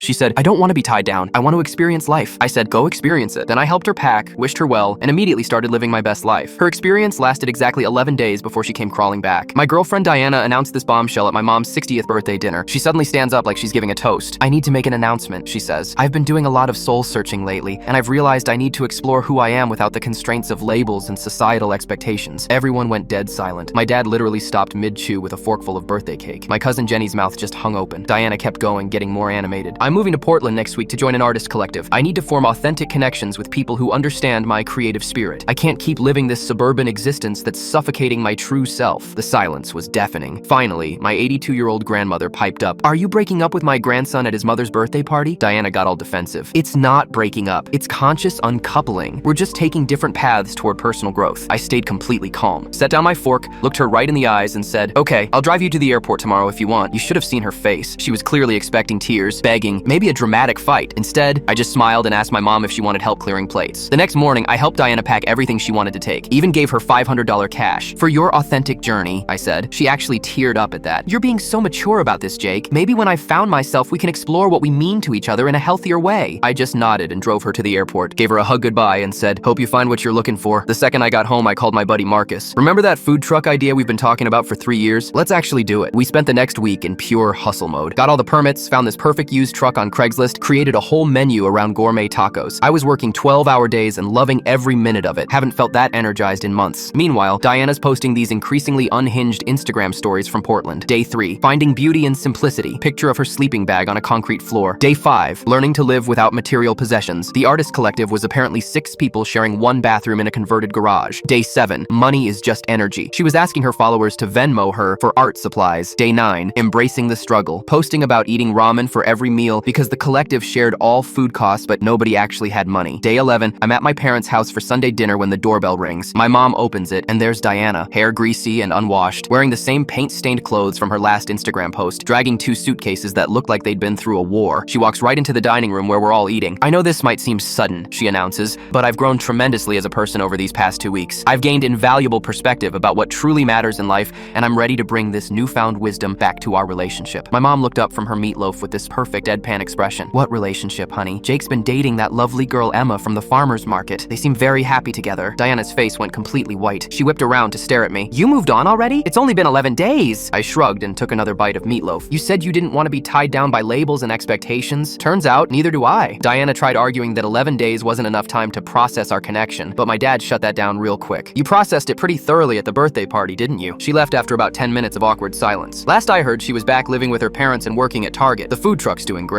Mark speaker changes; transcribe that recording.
Speaker 1: She said, "I don't want to be tied down. I want to experience life." I said, "Go experience it." Then I helped her pack, wished her well, and immediately started living my best life. Her experience lasted exactly 11 days before she came crawling back. My girlfriend Diana announced this bombshell at my mom's 60th birthday dinner. She suddenly stands up like she's giving a toast. "I need to make an announcement," she says. "I've been doing a lot of soul searching lately, and I've realized I need to explore who I am without the constraints of labels and societal expectations." Everyone went dead silent. My dad literally stopped mid-chew with a forkful of birthday cake. My cousin Jenny's mouth just hung open. Diana kept going, getting more animated. "I'm moving to Portland next week to join an artist collective. I need to form authentic connections with people who understand my creative spirit. I can't keep living this suburban existence that's suffocating my true self." The silence was deafening. Finally, my 82-year-old grandmother piped up, "Are you breaking up with my grandson at his mother's birthday party?" Diana got all defensive. "It's not breaking up. It's conscious uncoupling. We're just taking different paths toward personal growth." I stayed completely calm, set down my fork, looked her right in the eyes, and said, "Okay, I'll drive you to the airport tomorrow if you want." You should have seen her face. She was clearly expecting tears, begging, maybe a dramatic fight. Instead, I just smiled and asked my mom if she wanted help clearing plates. The next morning, I helped Diana pack everything she wanted to take, even gave her $500 cash. "For your authentic journey," I said. She actually teared up at that. "You're being so mature about this, Jake. Maybe when I've found myself, we can explore what we mean to each other in a healthier way." I just nodded and drove her to the airport, gave her a hug goodbye, and said, "Hope you find what you're looking for." The second I got home, I called my buddy Marcus. "Remember that food truck idea we've been talking about for 3 years? Let's actually do it." We spent the next week in pure hustle mode. Got all the permits, found this perfect used truck on Craigslist, created a whole menu around gourmet tacos. I was working 12-hour days and loving every minute of it. Haven't felt that energized in months. Meanwhile, Diana's posting these increasingly unhinged Instagram stories from Portland. Day 3, finding beauty in simplicity. Picture of her sleeping bag on a concrete floor. Day 5, learning to live without material possessions. The artist collective was apparently 6 people sharing one bathroom in a converted garage. Day 7, money is just energy. She was asking her followers to Venmo her for art supplies. Day 9, embracing the struggle. Posting about eating ramen for every meal because the collective shared all food costs but nobody actually had money. Day 11, I'm at my parents' house for Sunday dinner when the doorbell rings. My mom opens it and there's Diana, hair greasy and unwashed, wearing the same paint-stained clothes from her last Instagram post, dragging 2 suitcases that looked like they'd been through a war. She walks right into the dining room where we're all eating. "I know this might seem sudden," she announces, "but I've grown tremendously as a person over these past 2 weeks. I've gained invaluable perspective about what truly matters in life, and I'm ready to bring this newfound wisdom back to our relationship." My mom looked up from her meatloaf with this perfect deadpan expression. "What relationship, honey? Jake's been dating that lovely girl Emma from the farmer's market. They seem very happy together." Diana's face went completely white. She whipped around to stare at me. "You moved on already? It's only been 11 days. I shrugged and took another bite of meatloaf. "You said you didn't want to be tied down by labels and expectations. Turns out, neither do I." Diana tried arguing that 11 days wasn't enough time to process our connection, but my dad shut that down real quick. "You processed it pretty thoroughly at the birthday party, didn't you?" She left after about 10 minutes of awkward silence. "Last I heard, she was back living with her parents and working at Target. The food truck's doing great."